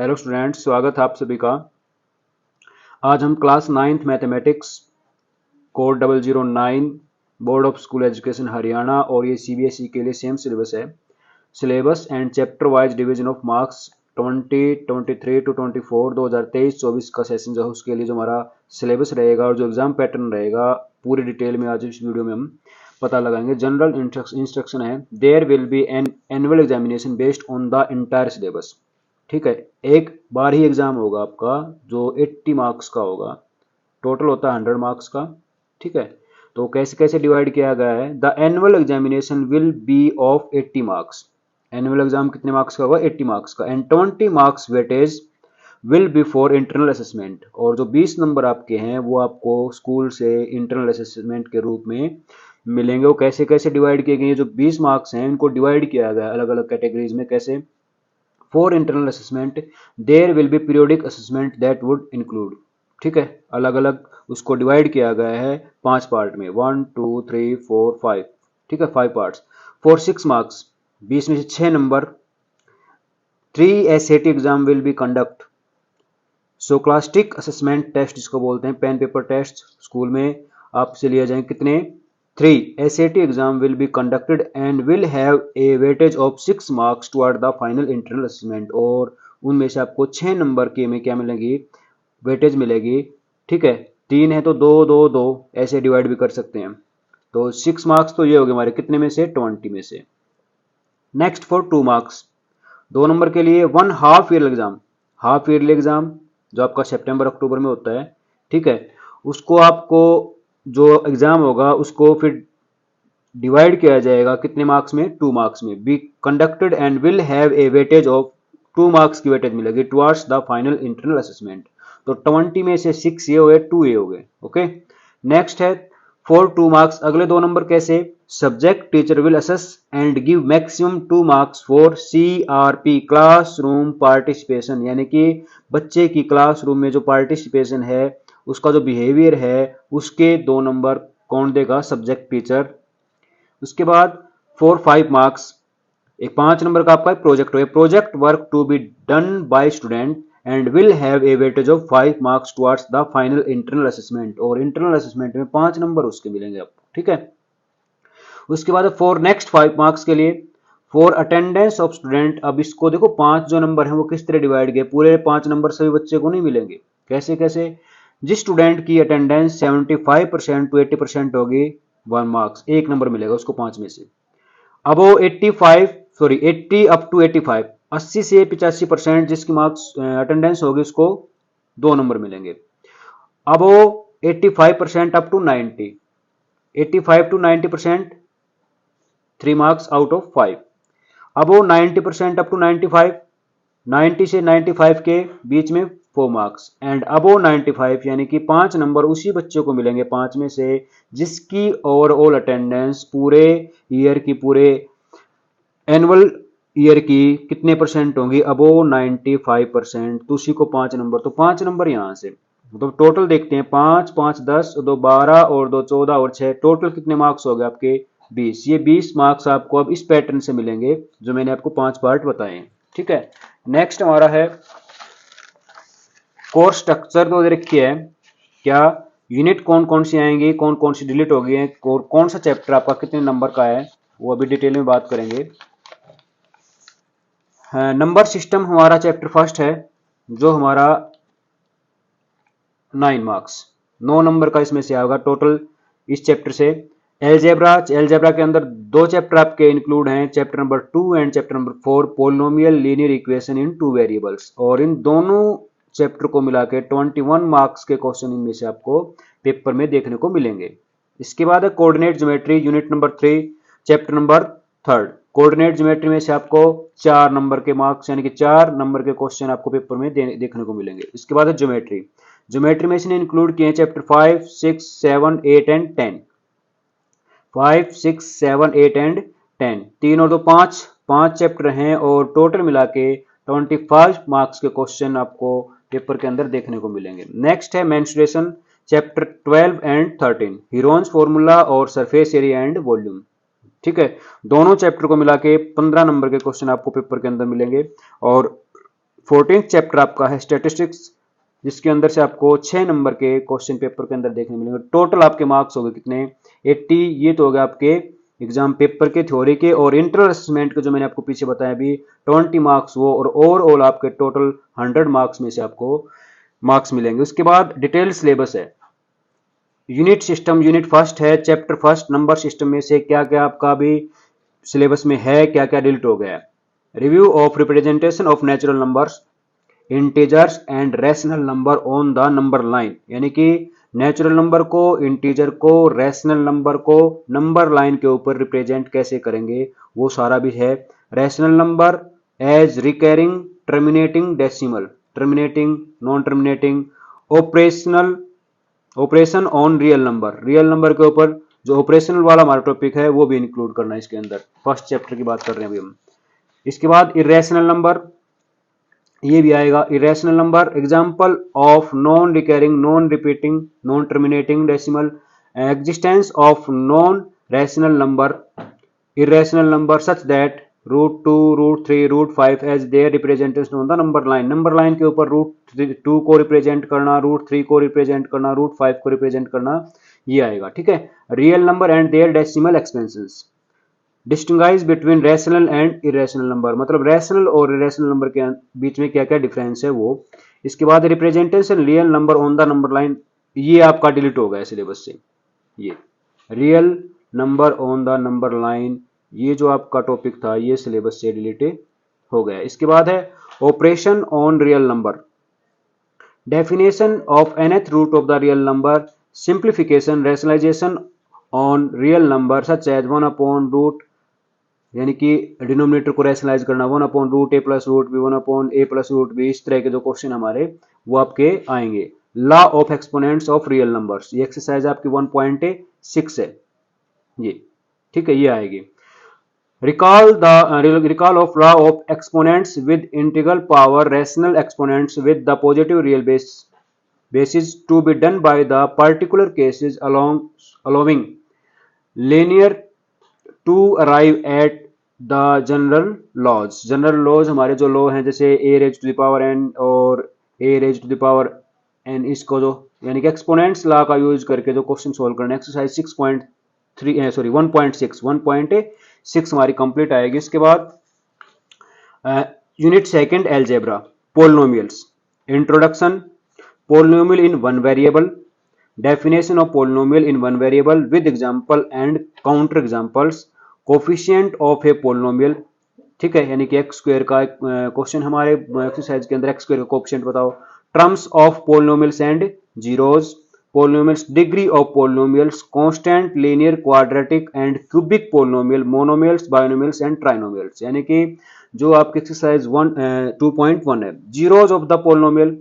Hello students, स्वागत है आप सभी का। आज हम class 9th mathematics code 009 board of school education Haryana और ये सीबीएसई के लिए सेम सिलेबस है। Syllabus and chapter wise division of marks 2023 to 24 2023-24 का सेशन जो है उसके लिए जो हमारा सिलेबस रहेगा और जो एग्जाम पैटर्न रहेगा पूरी डिटेल में आज इस वीडियो में हम पता लगाएंगे। जनरल इंस्ट्रक्शन है, there will be an annual examination based on the entire syllabus. ठीक है, एक बार ही एग्जाम होगा आपका जो 80 मार्क्स का होगा। टोटल होता है 100 मार्क्स का। ठीक है, तो कैसे कैसे डिवाइड किया गया है। The annual examination will be of 80 marks. Annual exam कितने मार्क्स का होगा? 80 मार्क्स का। And 20 marks weightage will be for internal assessment. और जो 20 नंबर आपके हैं वो आपको स्कूल से इंटरनल असेसमेंट के रूप में मिलेंगे। वो कैसे कैसे डिवाइड किए गए? ये जो 20 मार्क्स हैं इनको डिवाइड किया गया अलग अलग कैटेगरीज में। कैसे? For internal assessment there will be periodic assessment that would include. ठीक है, अलग अलग उसको डिवाइड किया गया है 5 पार्ट में, 1 2 3 4 5। ठीक है, 5 पार्ट्स। फॉर 6 मार्क्स 20 में से 6 number 3 SAT exam will be conduct. Scholastic assessment test जिसको बोलते हैं, पेन पेपर टेस्ट स्कूल में आपसे लिया जाए कितने? 3 SAT exam will be conducted and will have a weightage of 6 marks toward the final internal assessment। और उनमें से आपको 6 नंबर के में क्या मिलेगी? वेटेज मिलेगी। ठीक है, 3 है तो 2 2 2 ऐसे डिवाइड भी कर सकते हैं। तो 6 मार्क्स तो ये हो गए हमारे कितने में से? 20 में से। नेक्स्ट फॉर 2 मार्क्स 2 नंबर के लिए 1 half yearly exam. Half yearly exam जो आपका सितंबर अक्टूबर में होता है। ठीक है, उसको आपको जो एग्जाम होगा उसको फिर डिवाइड किया जाएगा कितने मार्क्स में? 2 मार्क्स में। Be conducted and will have a weightage of 2 marks की वेटेज मिलेगी towards the final internal assessment. तो 20 में से 6 ये हो गए, 2 ये हो गए। ओके, नेक्स्ट है फॉर 2 मार्क्स अगले 2 नंबर कैसे? Subject teacher will assess and give maximum 2 marks for CRP classroom participation. यानी कि बच्चे की क्लासरूम में जो पार्टिसिपेशन है उसका जो बिहेवियर है उसके 2 नंबर कौन देगा? Subject teacher. उसके बाद फॉर 5 मार्क्स एक 5 नंबर का आपका प्रोजेक्ट है। Project work to be done by student and will have a weightage of 5 marks towards the final internal assessment. और इंटरनल असेसमेंट में 5 नंबर उसके मिलेंगे आपको। ठीक है, उसके बाद फॉर नेक्स्ट 5 मार्क्स के लिए फॉर अटेंडेंस ऑफ स्टूडेंट। अब इसको देखो 5 जो नंबर है वो किस तरह डिवाइड किए? पूरे 5 नंबर सभी बच्चे को नहीं मिलेंगे। कैसे कैसे? जिस स्टूडेंट की अटेंडेंस 75% टू 80% होगी 1 मार्क्स, 1 नंबर मिलेगा उसको 5 में से। अब वो 80 अप टू 85 80 से 85% जिसकी मार्क्स अटेंडेंस होगी उसको 2 नंबर मिलेंगे। अब वो 85% up to 90 85 to 90% 3 marks out of 5। अब वो 90% अप टू 95 90 से 95 के बीच में 4 मार्क्स। एंड अबो 95 यानी कि 5 नंबर उसी बच्चे को मिलेंगे 5 में से जिसकी ओवरऑल अटेंडेंस पूरे ईयर की पूरे एनुअल ईयर की कितने परसेंट होंगी? अबो 95%, तो उसी को 5 नंबर। तो 5 नंबर यहां से तो टोटल देखते हैं 5 5 10 2 12 और 2 14 और 6 टोटल कितने मार्क्स हो गए आपके? 20। ये 20 मार्क्स आपको अब इस पैटर्न से मिलेंगे जो मैंने आपको 5 पार्ट बताए हैं। ठीक है, नेक्स्ट हमारा है कोर्स स्ट्रक्चर। तो रखिए है क्या यूनिट कौन कौन सी आएंगी, कौन कौन सी डिलीट होगी है, कौन सा चैप्टर आपका कितने नंबर का है वो अभी डिटेल में बात करेंगे। नंबर सिस्टम हमारा चैप्टर फर्स्ट है जो हमारा 9 मार्क्स 9 नंबर का इसमें से आएगा टोटल इस चैप्टर से। एलजेब्रा के अंदर 2 चैप्टर आपके इंक्लूड हैं, chapter number 2 and chapter number 4 polynomial linear equation in 2 variables. और इन दोनों चैप्टर को मिला के 21 मार्क्स के क्वेश्चन इनमें से आपको पेपर में देखने को मिलेंगे। इसके बाद है coordinate geometry unit number 3 chapter number 3। Coordinate geometry में से आपको 4 नंबर के मार्क्स यानी कि 4 नंबर के क्वेश्चन आपको पेपर में देखने को मिलेंगे। इसके बाद है ज्योमेट्री। ज्योमेट्री में इसने इंक्लूड किए चैप्टर 5 6 7 8 एंड 10। 5 6 7 8 एंड 10 3 और 2 5 चैप्टर हैं और टोटल मिला के 25 मार्क्स के क्वेश्चन आपको पेपर के अंदर देखने को मिलेंगे। नेक्स्ट है menstruation chapter 12 and 13 Heron's formula और सरफेस एरिया एंड वॉल्यूम। ठीक है, दोनों चैप्टर को मिला के 15 नंबर के क्वेश्चन आपको पेपर के अंदर मिलेंगे। और 14th चैप्टर आपका है स्टैटिस्टिक्स, जिसके अंदर से आपको 6 नंबर के क्वेश्चन पेपर के अंदर देखने मिलेंगे। टोटल आपके मार्क्स हो गए कितने 80। ये तो हो गए आपके एग्जाम पेपर के थ्योरी के, और इंटरनल असेसमेंट के जो मैंने आपको पीछे बताया अभी 20 मार्क्स वो, और ओवरऑल आपके टोटल 100 मार्क्स में से आपको मार्क्स मिलेंगे। उसके बाद डिटेल सिलेबस है, यूनिट सिस्टम, यूनिट फर्स्ट है, चैप्टर फर्स्ट, नंबर सिस्टम में से क्या क्या आपका भी सिलेबस में है, क्या क्या डिलीट हो गया है। Review of representation of natural numbers, integers and rational number on the number line, यानी कि नेचुरल नंबर को, इंटीजर को, रैशनल नंबर को नंबर लाइन के ऊपर रिप्रेजेंट कैसे करेंगे वो सारा भी है। Rational number as recurring, terminating decimal, terminating, non terminating, operation on real number, real number के ऊपर जो ऑपरेशनल वाला हमारा टॉपिक है वो भी इंक्लूड करना है इसके अंदर। फर्स्ट चैप्टर की बात कर रहे हैं अभी हम। इसके बाद इरेशनल नंबर, ये भी आएगा। Irrational number, example of non recurring, non repeating, non terminating decimal, existence of non rational number, irrational number such that √2, √3, √5 as their representation on the number line, number line के ऊपर √2 को represent करना, √3 को represent करना, √5 को represent करना, ये आएगा। ठीक है। Real number and their decimal expansions, distinguish between rational and irrational number, मतलब रैशनल और इरेशनल नंबर के बीच में क्या क्या डिफरेंस है वो। इसके बाद representation real number on the number line, ये आपका डिलीट हो गया सिलेबस से। ये real number on the number line, ये जो आपका टॉपिक था ये सिलेबस से डिलीट हो गया। इसके बाद है operation on real number, definition of nth root of the real number, simplification, rationalization on real number such as 1/रूट, यानी कि डिनोमिनेटर को रैशनलाइज करना, 1/√a plus root B, 1/a plus root B, इस तरह के जो क्वेश्चन हमारे वो आपके आएंगे। Law of exponents of real numbers, ये एक्सरसाइज आपकी 1.6 है ये। ठीक है, ये आएगी। recall of law of exponents with integral power, rational exponents with the positive real basis to be done by the particular cases allowing linear to arrive at the general laws। general laws हमारे जो law हैं जैसे a raised to the power n और a raised to the power n, इसको जो यानी कि exponents law का यूज करके जो क्वेश्चन सोल्व करना है, एक्सरसाइज 1.6 हमारी कंप्लीट आएगी। इसके बाद unit second algebra, polynomials, introduction, polynomial in one variable, definition of polynomial in one variable with example and counter examples, coefficient of A polynomial. ठीक है, यानी कि एक्स स्क्वायर का क्वेश्चन हमारे एक्सरसाइज के अंदर, एक्स स्क्वायर का कोफिशिएंट बताओ, terms of polynomials and zeros, polynomials, degree of polynomials, constant, linear, quadratic and cubic polynomial, monomials, binomials and trinomials, यानी कि जो आपकी एक्सरसाइज 2.1 है। Zeros of the polynomial,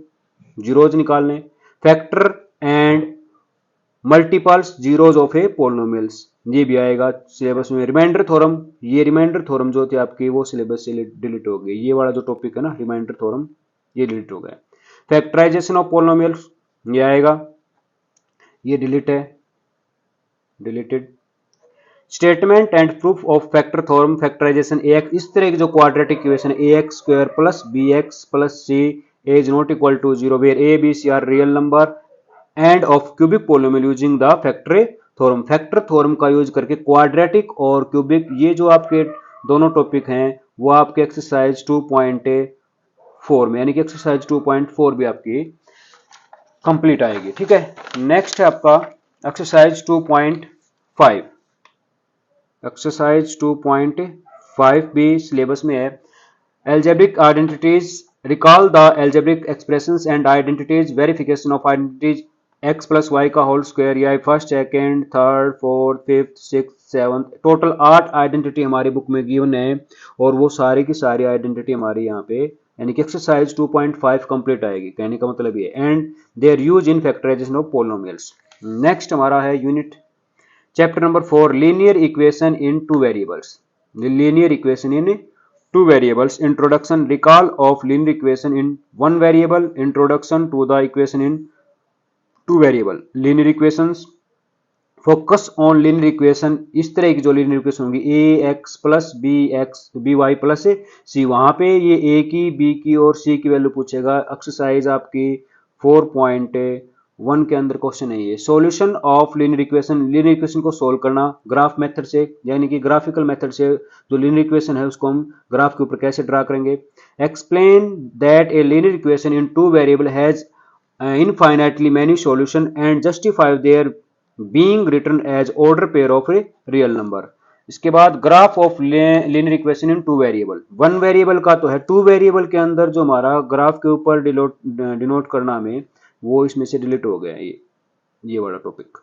zeros निकालने, factor and multiples zeros of a polynomials, ये भी आएगा syllabus में। रिमाइंडर थ्योरम, ये रिमाइंडर थ्योरम जो थी आपकी वो सिलेबस से डिलीट हो गई, ये वाला जो टॉपिक है ना रिमाइंडर थ्योरम, ये डिलीट हो गया। फैक्टराइजेशन ऑफ पोलिनोमियल्स, ये आएगा, ये डिलीट है, deleted. Statement and proof of factor theorem, factorisation ax, इस तरह की जो quadratic equation ax square plus bx plus c is not equal to 0 where a b c are real number and of cubic polynomial using the factor theorem, factor theorem का use करके quadratic और cubic, ये जो आपके दोनों topic हैं वो आपके एक्सरसाइज 2.4 में, यानी कि एक्सरसाइज 2.4 भी आपकी कंप्लीट आएगी। ठीक है, नेक्स्ट है आपका एक्सरसाइज 2.5। एक्सरसाइज 2.5 भी सिलेबस में है। Algebraic identities, recall the algebraic expressions and identities, verification of identities x plus Y का होल स्क्वायर, या first, second, third, fourth, fifth, six, seventh, total 8 identity हमारी बुक में गिवन है, और वो सारी की सारी आइडेंटिटी हमारी यहाँ पे, यानी कि एक्सरसाइज 2.5 कंप्लीट आएगी। कहने का मतलब ये, and their use in factorization of polynomials. Next हमारा है unit chapter number 4, linear equation in two variables, linear equation in two variables, introduction, recall of linear equation in one variable, introduction to the equation in two variable, linear equations, focus on linear equation, इस तरह की जो linear equation होंगी A X plus B Y plus C, वहां पे ये ए की B की और सी की वैल्यू पूछेगा। एक्सरसाइज आपकी 4.1 के अंदर क्वेश्चन है ये। Solution of linear equation, linear equation को सोल्व करना ग्राफ मेथड से, यानी कि ग्राफिकल मेथड से जो लीनियर इक्वेशन है उसको हम ग्राफ के ऊपर कैसे ड्रा करेंगे। Explain that a linear equation in two variable has infinitely many solution and justify their being written as order pair of a real number। इसके बाद graph of linear equation in two variable, one variable का तो है, two variable के अंदर जो हमारा graph के ऊपर डिनोट करना हमें, वो इसमें से डिलीट हो गया ये वाला टॉपिक।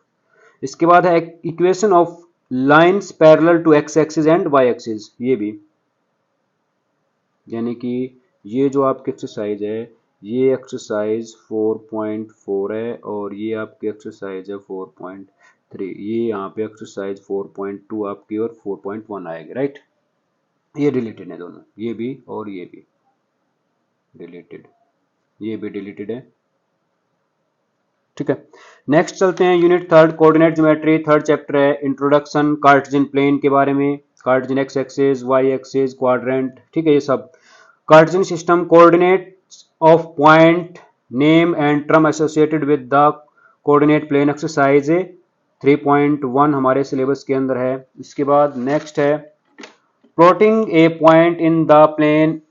इसके बाद है equation of lines parallel to X axis and Y axis, ये भी, यानी कि ये जो आपकी एक्सरसाइज है, ये एक्सरसाइज 4.4 है और ये आपकी एक्सरसाइज है 4.3, ये यहाँ पे एक्सरसाइज 4.2 आपकी और 4.1 आएगी, राइट। ये डिलीटेड है दोनों, ये भी और ये भी डिलीटेड, ये भी डिलीटेड है, ठीक है। नेक्स्ट चलते हैं unit third, coordinate geometry, third chapter है इंट्रोडक्शन, कार्टेशियन प्लेन के बारे में, Cartesian X axis, Y axis, quadrant, ठीक है, ये सब। Cartesian system, coordinates of point, name and term associated with the coordinate plane, exercise 3.1 हमारे सिलेबस के अंदर है। इसके बाद नेक्स्ट है plotting a point in the plane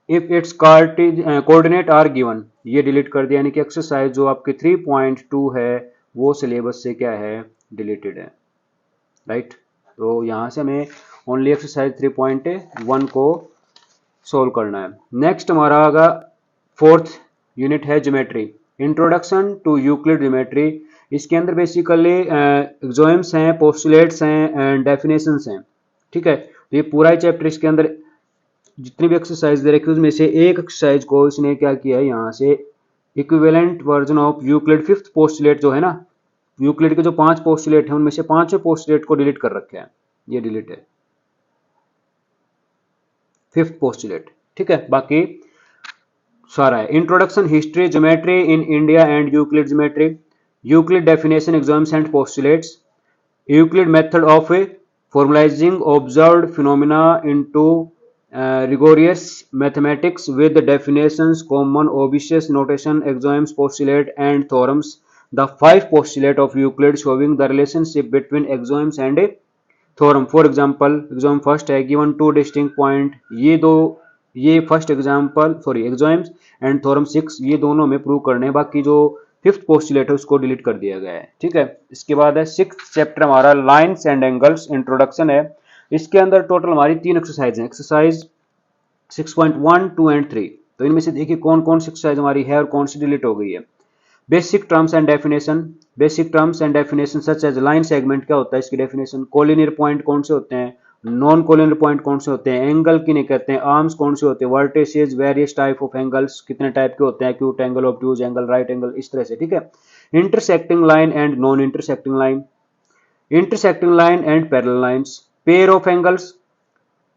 if its coordinate are given, ये डिलीट कर दिया, यानी कि एक्सरसाइज जो आपके 3.2 है वो सिलेबस से क्या है, डिलीटेड है, राइट। तो यहां से हमें ओनली एक्सरसाइज 3.1 को सोल्व करना है। नेक्स्ट हमारा आगा फोर्थ यूनिट है geometry, introduction to Euclid geometry. इसके अंदर बेसिकली एक्सोम्स हैं, पोस्टुलेट्स हैं एंड डेफिनेशंस हैं, ठीक है। तो ये पूरा ही चैप्टर, इसके अंदर जितनी भी एक्सरसाइज दे रखी उसमें से एक एक्सरसाइज को इसने क्या किया है, यहाँ से equivalent version of Euclid fifth postulate जो है ना, यूक्लिड के जो 5 पोस्टुलेट हैं उनमें से 5वें पोस्टुलेट को डिलीट कर रखे हैं, ये डिलीट है फिफ्थ पोस्टुलेट, ठीक है। बाकी सारा है। Introduction, history, geometry in India and Euclid geometry, Euclid definition, exams and postulates, Euclid method of formalizing observed phenomena into rigorous mathematics with definitions, common obvious notation, axioms, postulate and theorems, the 5 postulate of Euclid showing the relationship between axioms and a theorem। for example, axiom first है given two distinct point, ये first example sorry axioms and theorem 6 ये दोनों में prove करने हैं, बाकी जो fifth postulate है उसको डिलीट कर दिया गया है, ठीक है। इसके बाद है सिक्स्थ चैप्टर हमारा लाइंस एंड एंगल्स, इंट्रोडक्शन है। इसके अंदर टोटल हमारी 3 एक्सरसाइज हैं, एक्सरसाइज 6.1, 2 एंड 3। तो इनमें से देखिए कौन कौन सी एक्सरसाइज हमारी है और कौन सी डिलीट हो गई है। Basic terms and definition, basic terms and definition such as line segment क्या होता है, इसकी डेफिनेशन, कोलिनियर पॉइंट कौन से होते हैं, नॉन कोलिनियर पॉइंट कौन से होते हैं, एंगल किन्हें कहते हैं, आर्म्स कौन से होते हैं, vertices, various type of angles कितने टाइप के होते हैं, acute angle, obtuse angle, right angle, इस तरह से, ठीक है। Intersecting line and non intersecting line, intersecting line and parallel lines, pair of angles,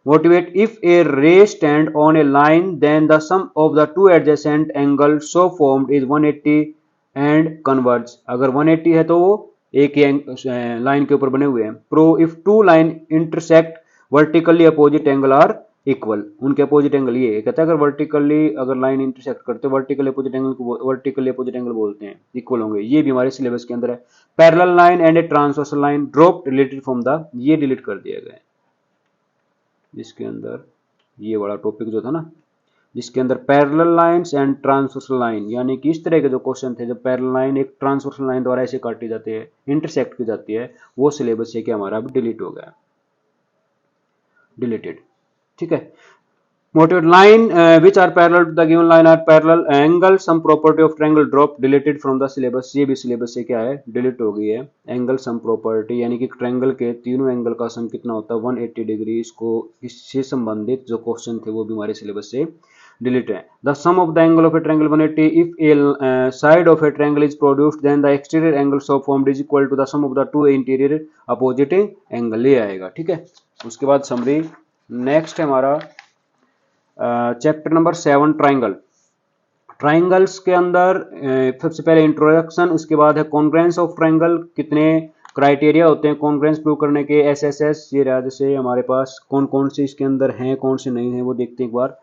motivate if a ray stand on a line then the sum of the two adjacent angles so formed is 180 and converge, अगर 180 है तो वो एक ही line के ऊपर बने हुए हैं। प्रो if two line intersect vertically opposite angle are equal, उनके अपोजिट एंगल ये कहता है अगर वर्टिकली अगर लाइन इंटरसेक्ट करते वर्टिकली अपोजिट एंगल को वर्टिकली अपोजिट एंगल बोलते हैं, इक्वल होंगे, ये भी हमारे सिलेबस के अंदर है। Parallel line and a transversal line drop deleted from the, ये डिलीट कर दिया गया है। इसके अंदर ये वाला टॉपिक जो था ना, जिसके अंदर parallel lines and transversal line, यानी कि इस तरह के जो क्वेश्चन थे, जब पैरेलल लाइन एक ट्रांसवर्सल लाइन द्वारा ऐसे काटी जाती है, इंटरसेक्ट की जाती है, वो सिलेबस से क्या हमारा अब डिलीट हो गया, डिलीटेड, ठीक है। Motivate line which are parallel to the given line are parallel, angle sum property of triangle drop deleted from the syllabus, ये भी सिलेबस से क्या है, डिलीट हो गई है। एंगल सम प्रॉपर्टी यानी कि ट्रायंगल के तीनों एंगल का सम कितना होता है 180 डिग्री, इसको इससे संबंधित जो क्वेश्चन थे वो भी हमारे सिलेबस से डिलीट है। The sum of the angle of a triangle 180 if a side of a triangle is produced then the exterior angle so formed is equal to the sum of the two interior opposite angle, ये आएगा, ठीक है। उसके बाद summary, next है हमारा chapter number 7 triangle. Triangles के अंदर सबसे पहले इंट्रोडक्शन, उसके बाद है कॉन्ग्रुएंस ऑफ ट्राइंगल, कितने क्राइटेरिया होते हैं कॉन्ग्रुएंस प्रूव करने के, एसएसएस, ये रहा जैसे हमारे पास कौन कौन से इसके अंदर हैं कौन से नहीं हैं वो देखते हैं एक बार।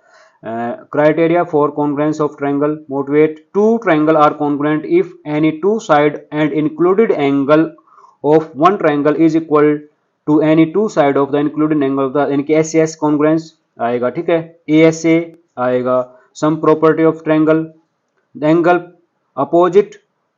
Criteria for congruence of triangle motivate two triangle are congruent if any two side and included angle of one triangle is equal to any two side of the included angle of the, यानी कि SS congruence आएगा, ठीक है। ASA आएगा, sum property of triangle, angle opposite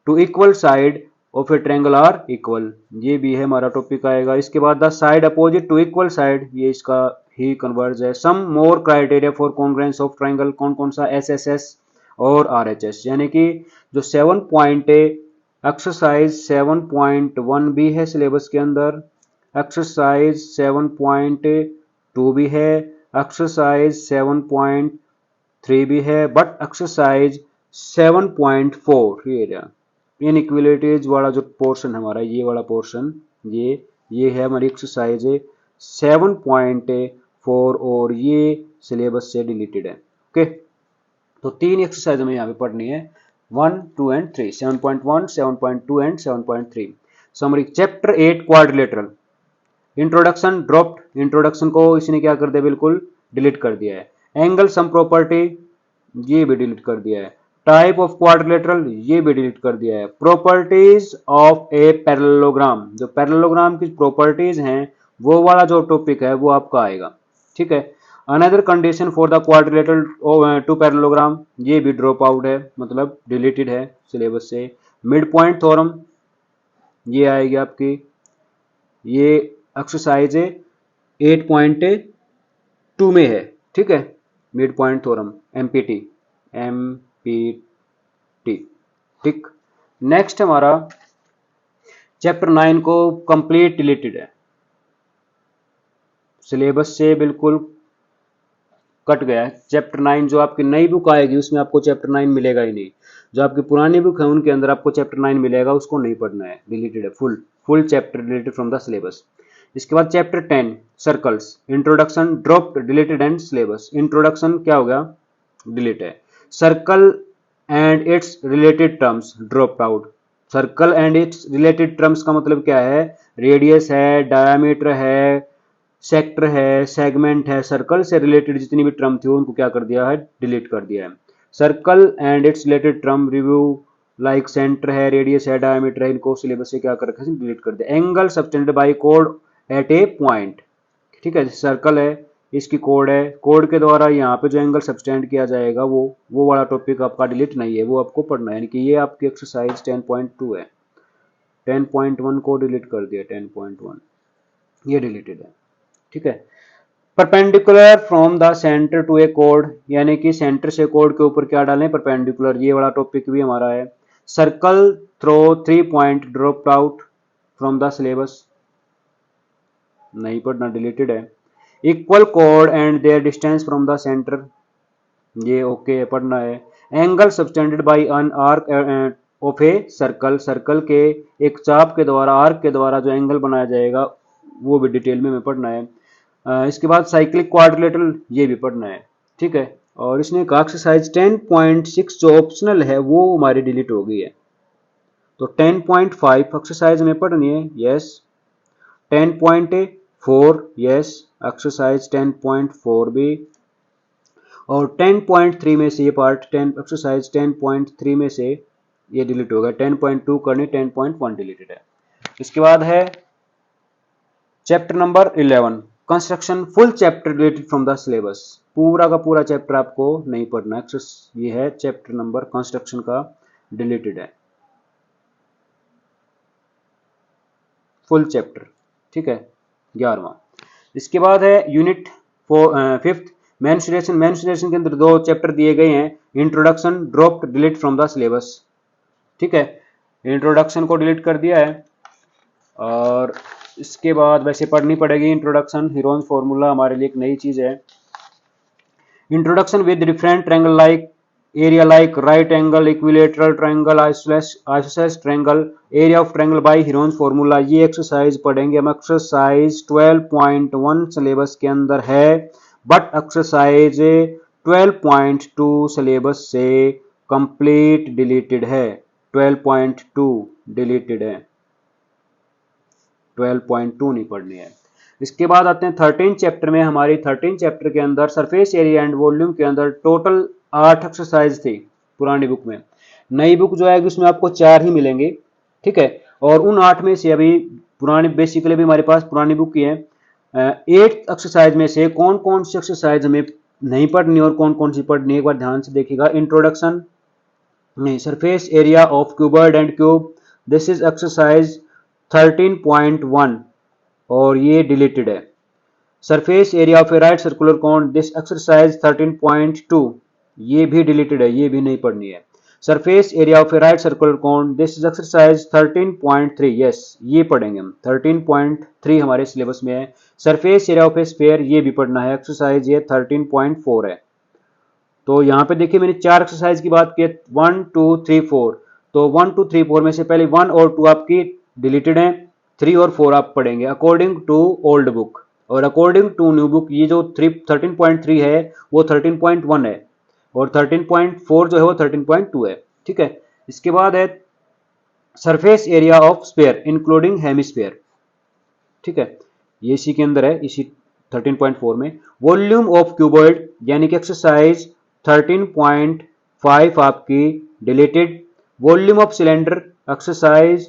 to equal side of a triangle are equal, ये भी है हमारा टॉपिक आएगा। इसके बाद the side opposite to equal side, ये इसका ही कन्वर्ज है। Some more criteria for congruence of triangle, कौन कौन सा, एसएसएस और आरएचएस, यानी कि जो 7 पॉइंट एक्सरसाइज 7.1 भी है सिलेबस के अंदर, एक्सरसाइज 7.2 भी है, एक्सरसाइज 7.3 भी है, बट एक्सरसाइज 7.4 ये इनइक्वलिटीज वाला जो पोर्शन हमारा, ये वाला पोर्शन, ये है हमारी एक्सरसाइज 7.4 और ये सिलेबस से डिलीटेड है। ओके, तो 3 एक्सरसाइज हमें यहाँ पे पढ़नी है, 1, 2 and 3, 7.1, 7.2 and 7.3। Summary, chapter 8 quadrilateral, introduction dropped, introduction को इसने क्या कर दिया, बिल्कुल डिलीट कर दिया है। एंगल सम प्रॉपर्टी, ये भी डिलीट कर दिया है। टाइप ऑफ क्वाड्रिलेटरल, ये भी डिलीट कर दिया है। प्रॉपर्टीज ऑफ ए पैरेललोग्राम, जो पैरेललोग्राम की प्रॉपर्टीज हैं वो वाला जो टॉपिक है वो आपका आएगा, ठीक है। Another condition for the quadrilateral to parallelogram, ये भी ड्रॉप आउट है, मतलब डिलीटेड है सिलेबस से। मिड पॉइंट थ्योरम, ये आएगी आपकी, ये एक्सरसाइज 8.2 में है, ठीक है। मिड पॉइंट थ्योरम, एमपीटी, ठीक। नेक्स्ट हमारा चैप्टर 9 को कंप्लीट डिलीटेड है, सिलेबस से बिल्कुल कट गया है। चैप्टर 9 जो आपकी नई बुक आएगी उसमें आपको चैप्टर 9 मिलेगा ही नहीं, जो आपकी पुरानी बुक है उनके अंदर आपको चैप्टर 9 मिलेगा, उसको नहीं पढ़ना है, डिलीटेड है, full chapter deleted from the syllabus. इसके बाद chapter 10 circles, introduction dropped, deleted and syllabus. Introduction क्या हो गया, डिलीट है। Circle and it's related terms dropped out. Circle and it's related terms का मतलब क्या है, रेडियस है, डायामीटर है, सेक्टर है, सेगमेंट है, सर्कल से रिलेटेड जितनी भी टर्म थी उनको क्या कर दिया है, डिलीट कर दिया है। Circle and it's related term review like centre है, रेडियस है, डायमीटर है, इनको सिलेबस से क्या कर रखा है, डिलीट कर दिया। एंगल सबटेंडेड बाय कोड एट ए पॉइंट, ठीक है, सर्कल है, इसकी कोड है, कोड के द्वारा यहाँ पे जो एंगल सबटेंड किया जाएगा वो वाला टॉपिक आपका डिलीट नहीं है, वो आपको पढ़ना है, यानी कि ये आपकी एक्सरसाइज 10.2 है। 10.1 को डिलीट कर दिया, 10.1 ये डिलीटेड है, ठीक है। Perpendicular from the centre to a कोड, यानी कि सेंटर से कोड के ऊपर क्या डालें, परपेंडिकुलर, ये वाला टॉपिक भी हमारा है। Circle through 3 point dropped out from the syllabus, नहीं पढ़ना, डिलीटेड है। इक्वल कोड and their distance from the centre, ये ओके पढ़ना है। Angle subtended by an arc of a circle, circle के एक चाप के द्वारा, आर्क के द्वारा जो एंगल बनाया जाएगा वो भी डिटेल में हमें पढ़ना है। इसके बाद साइक्लिक क्वाड्रिलेटरल, ये भी पढ़ना है, ठीक है। और इसने कहा एक्सरसाइज 10.6 जो ऑप्शनल है वो हमारी डिलीट हो गई है, तो 10.5 एक्सरसाइज में पढ़नी है, यस। 10.4 यस, एक्सरसाइज 10.4 भी, और 10.3 में से ये पार्ट 10 एक्सरसाइज 10.3 में से ये डिलीट होगा। 10.2 करनी, 10.1 डिलीटेड है। इसके बाद है chapter number 11 construction, full chapter deleted from the syllabus, पूरा का पूरा चैप्टर आपको नहीं पढ़ना है, ये है चैप्टर नंबर कंस्ट्रक्शन का, डिलीटेड है फुल चैप्टर, ठीक है, 11वां। इसके बाद है यूनिट 5th मेंस्ट्रुएशन, मेंस्ट्रुएशन के अंदर 2 चैप्टर दिए गए हैं, introduction dropped delete from the syllabus, ठीक है, इंट्रोडक्शन को डिलीट कर दिया है। और इसके बाद वैसे पढ़नी पड़ेगी इंट्रोडक्शन, हीरोन्स फॉर्मूला हमारे लिए एक नई चीज है। Introduction with different triangle like area like right angle, equilateral triangle, isosceles triangle, area of triangle by Heron's formula, ये एक्सरसाइज पढ़ेंगे हम। एक्सरसाइज 12.1 सिलेबस के अंदर है, बट एक्सरसाइज 12.2 सिलेबस से कंप्लीट डिलीटेड है, 12.2 डिलीटेड है। 12.2 नहीं पढ़नी है। इसके बाद आते हैं 13 चैप्टर में। हमारी 13 चैप्टर के अंदर सरफेस एरिया एंड वॉल्यूम के अंदर टोटल 8 एक्सरसाइज थी पुरानी बुक में। नई बुक जो आएगी उसमें आपको 4 ही मिलेंगे, ठीक है। और उन 8 में से अभी पुरानी बेसिकली भी हमारे पास पुरानी बुक की है। 8 एक्सरसाइज में से कौन कौन सी एक्सरसाइज हमें नहीं पढ़नी और कौन कौन सी पढ़नी है एक बार ध्यान से देखिएगा। इंट्रोडक्शन नहीं, surface area of cuboid and cube, this is exercise 13.1 और ये डिलीटेड है। Surface area of A right circular cone, this exercise 13.2 ये भी डिलीटेड है, ये भी नहीं पढ़नी है। Surface area of A right circular cone, this is exercise 13.3, yes ये पढ़ेंगे हम। 13.3 हमारे सिलेबस में है। Surface area of A sphere ये भी पढ़ना है, एक्सरसाइज ये 13.4 है। तो यहाँ पे देखिए मैंने 4 एक्सरसाइज की बात की, 1 2 3 4। तो 1 2 3 4 में से पहले 1 और 2 आपकी डिलीटेड हैं, 3 और 4 आप पढ़ेंगे अकॉर्डिंग टू ओल्ड बुक। और अकॉर्डिंग टू न्यू बुक ये जो 13.3 है वो 13.1 है और 13.4 जो है वो 13.2 है, ठीक है। इसके बाद है surface area of sphere including hemisphere, ठीक है, ये इसी के अंदर है, इसी 13.4 में। वॉल्यूम ऑफ क्यूबॉइड यानी कि एक्सरसाइज 13.5 आपकी deleted. Volume of cylinder exercise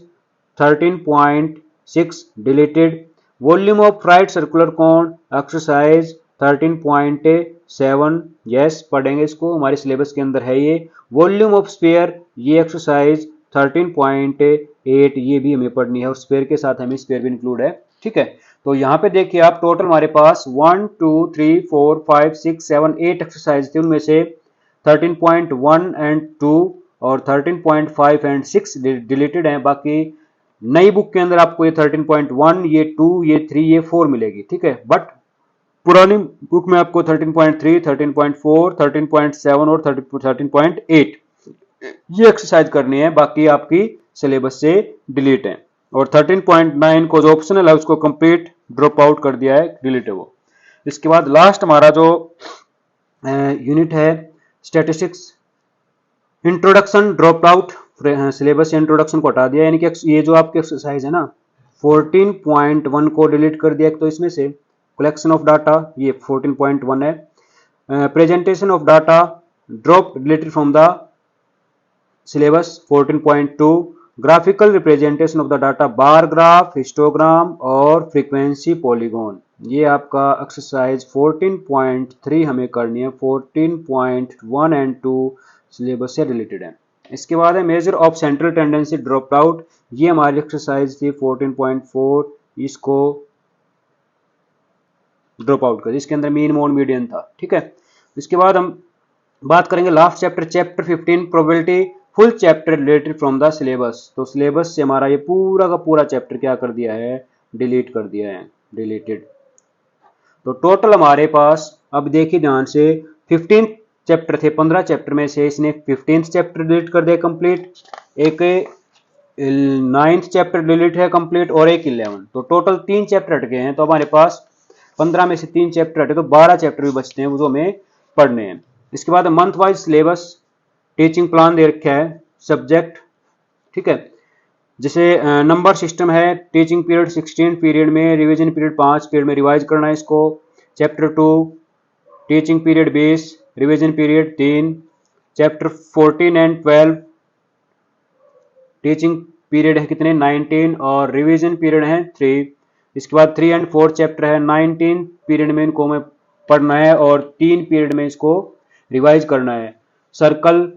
13.6 deleted. Volume of right circular cone exercise 13.7 yes पढ़ेंगे इसको, हमारे सिलेबस के अंदर है ये। वॉल्यूम ऑफ स्फीयर ये एक्सरसाइज 13.8 ये भी हमें पढ़नी है और स्फीयर के साथ हमें स्फीयर भी इंक्लूड है, ठीक है। तो यहाँ पे देखिए आप टोटल हमारे पास 1 2 3 4 5 6 7 8 एक्सरसाइज थे, उनमें से 13.1 एंड 2 और 13.5 एंड 6 डिलीटेड हैं। बाकी नई बुक के अंदर आपको ये 13.1 ये 2 ये 3 ये 4 मिलेगी, ठीक है। बट पुरानी बुक में आपको 13.3 13.4 13.7 और 13.8 ये एक्सरसाइज करनी है, बाकी आपकी सिलेबस से डिलीट है। और 13.9 को जो ऑप्शनल है उसको कंप्लीट ड्रॉप आउट कर दिया है, डिलीट है वो। इसके बाद लास्ट हमारा जो यूनिट है statistics introduction drop out, syllabus से इंट्रोडक्शन को हटा दिया, यानी कि ये जो आपकी एक्सरसाइज है ना 14.1 को डिलीट कर दिया। तो इसमें से कलेक्शन ऑफ डाटा ये 14.1 है। Presentation of data drop deleted from the syllabus 14.2। Graphical representation of the data bar graph, histogram और फ्रीक्वेंसी पॉलीगॉन, ये आपका एक्सरसाइज 14.3 हमें करनी है। 14.1 एंड 2 सिलेबस से रिलेटेड है। इसके बाद है measure of central tendency drop out, ये हमारी एक्सरसाइज थी 14.4, इसको ड्रॉप आउट कर, इसके अंदर मीन मोड मीडियन था, ठीक है। इसके बाद हम बात करेंगे last chapter, chapter 15 probability, full chapter related from the syllabus. तो सिलेबस से हमारा ये पूरा का पूरा चैप्टर क्या कर दिया है, डिलीट कर दिया है, डिलीटेड। तो टोटल हमारे पास अब देखिए ध्यान से 15 चैप्टर थे, 15 चैप्टर में से इसने 15 चैप्टर डिलीट कर दिया कंप्लीट, एक 9th चैप्टर डिलीट है कंप्लीट और एक 11। तो टोटल 3 चैप्टर हट गए हैं। तो हमारे पास 15 में से 3 चैप्टर हटे तो 12 चैप्टर भी बचते हैं, वो हमें पढ़ने हैं। इसके बाद month wise syllabus, teaching plan दे रखा है, सब्जेक्ट, ठीक है। जैसे नंबर सिस्टम है, टीचिंग पीरियड 16 पीरियड में, रिवीजन पीरियड 5 पीरियड में रिवाइज करना है इसको। Chapter 2 teaching period 20, revision period 3। Chapter 14 and 12 teaching period है कितने 19 और रिवीजन पीरियड है 3। इसके बाद 3 एंड 4 चैप्टर है, 19 पीरियड में इनको हमें पढ़ना है और 3 पीरियड में इसको रिवाइज करना है। सर्कल,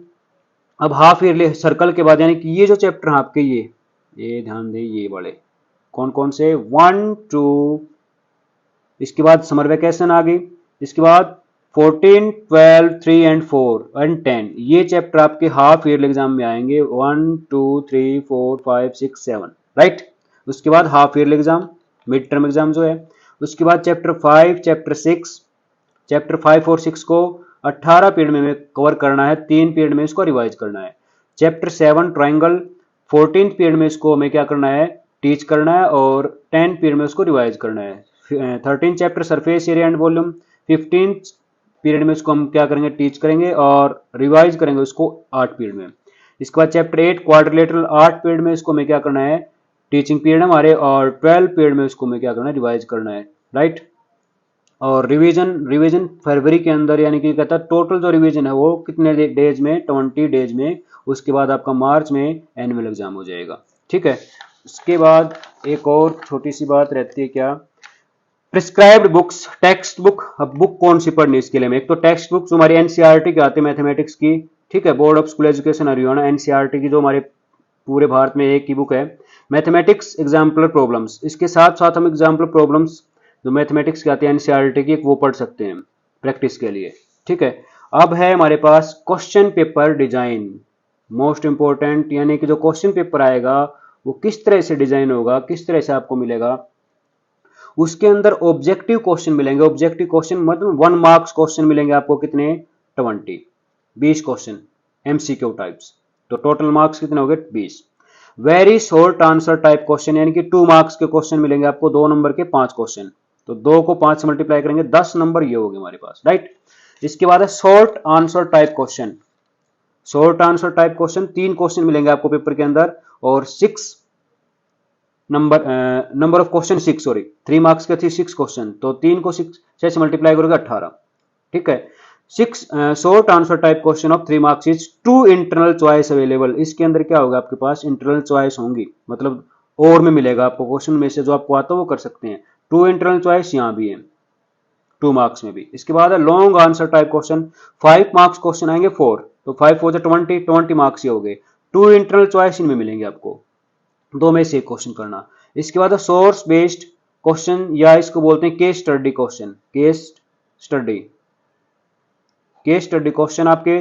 अब हाफ ईयरली सर्कल के बाद यानी कि ये जो चैप्टर है आपके ये ध्यान दें, ये वाले कौन कौन से 1 2, इसके बाद समर वैकेशन आ गई। इसके बाद 14 12 3 एंड 4 एंड 10 ये चैप्टर आपके हाफ ईयरली एग्जाम में आएंगे, 1 2 3 4 5 6 7, राइट। उसके बाद half yearly exam, mid term exam जो है। उसके बाद चैप्टर 5 चैप्टर 6, चैप्टर 5 और 6 को 18 पीरियड में कवर करना है, 3 पीरियड में इसको रिवाइज करना है। चैप्टर 7 ट्राइंगल, 14 पीरियड में इसको हमें क्या करना है, टीच करना है और 10 पीरियड में इसको रिवाइज करना है। 13 chapter surface area and volume, 15 period में इसको हम क्या करेंगे, टीच करेंगे और रिवाइज करेंगे उसको 8 पीरियड में। इसके बाद चैप्टर 8 क्वाड्रिलेटरल, 8 पीरियड में इसको हमें क्या करना है, टीचिंग पीरियड हमारे, और 12 पीरियड में उसको हमें क्या करना है, रिवाइज करना है, राइट। और रिवीजन फरवरी के अंदर, यानी कि कहता है टोटल जो रिवीजन है वो कितने डेज में, 20 डेज में। उसके बाद आपका मार्च में एनुअल एग्जाम हो जाएगा, ठीक है। उसके बाद एक और छोटी सी बात रहती है, क्या, प्रिस्क्राइब्ड बुक्स, टेक्स्ट बुक। अब बुक कौन सी पढ़नी इसके लिए, एक तो टेक्स्ट बुक जो हमारी एनसीईआरटी की आती है मैथमेटिक्स की, ठीक है, board of school education Haryana NCERT की, जो हमारे पूरे भारत में एक ही बुक है, मैथमेटिक्स एग्जाम्पलर प्रॉब्लम्स। इसके साथ साथ हम एग्जाम्पलर प्रॉब्लम्स जो मैथमेटिक्स की आती है एनसीईआरटी की, वो पढ़ सकते हैं प्रैक्टिस के लिए, ठीक है। अब है हमारे पास question paper design, most important, यानी कि जो क्वेश्चन पेपर आएगा वो किस तरह से डिजाइन होगा, किस तरह से आपको मिलेगा। उसके अंदर ऑब्जेक्टिव क्वेश्चन मिलेंगे, ऑब्जेक्टिव क्वेश्चन मतलब 1 मार्क्स क्वेश्चन मिलेंगे आपको, कितने, 20 क्वेश्चन एमसीक्यू टाइप्स। तो टोटल मार्क्स कितने हो गए, 20। Very short answer type question, यानी कि 2 मार्क्स के क्वेश्चन मिलेंगे आपको, 2 नंबर के 5 क्वेश्चन। तो 2 को 5 से मल्टीप्लाई करेंगे, 10 नंबर ये हो गए हमारे पास, राइट। इसके बाद है short answer type question. Short answer type question 3 question मिलेंगे आपको पेपर के अंदर, और 6 number of question 6, sorry 3 marks के थे 6 क्वेश्चन, तो 3 को 6 से मल्टीप्लाई करोगे 18, ठीक है। 6 short answer type question of 3 marks is 2 internal choice available. इसके अंदर क्या होगा, आपके पास इंटरनल चॉइस होंगी, मतलब और में मिलेगा आपको, क्वेश्चन में से जो आपको आता है वो कर सकते हैं। 2 इंटरनल चॉइस यहाँ भी है 2 मार्क्स में भी। इसके बाद है long answer type question, 5 marks question आएंगे 4, तो 5 4 20 मार्क्स ही हो गए। 2 इंटरनल चॉइस इनमें मिलेंगे आपको, 2 में से एक क्वेश्चन करना। इसके बाद सोर्स बेस्ड क्वेश्चन, या इसको बोलते हैं case study question. Case study question आपके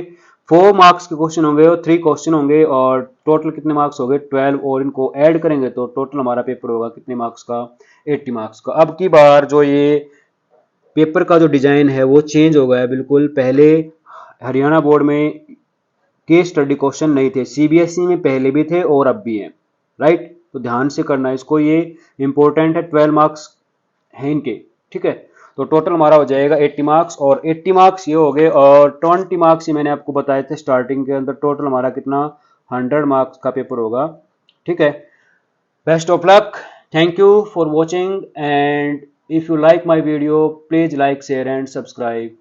4 मार्क्स के क्वेश्चन होंगे और 3 क्वेश्चन होंगे, और टोटल कितने मार्क्स हो गए, 12, और इनको ऐड करेंगे तो टोटल हमारा पेपर होगा कितने मार्क्स का, 80 मार्क्स का। अब की बार जो ये पेपर का जो डिजाइन है वो चेंज हो गया है बिल्कुल। पहले हरियाणा बोर्ड में केस स्टडी क्वेश्चन नहीं थे, सीबीएसई में पहले भी थे और अब भी हैं, राइट। तो ध्यान से करना है इसको, ये इंपॉर्टेंट है, 12 मार्क्स हैं इनके, ठीक है। तो टोटल हमारा हो जाएगा 80 मार्क्स, और 80 मार्क्स ये हो गए, और 20 मार्क्स ही मैंने आपको बताए थे स्टार्टिंग के अंदर। टोटल हमारा कितना, 100 मार्क्स का पेपर होगा, ठीक है। Best of luck, thank you for watching, and if you like my video, please like, share and subscribe.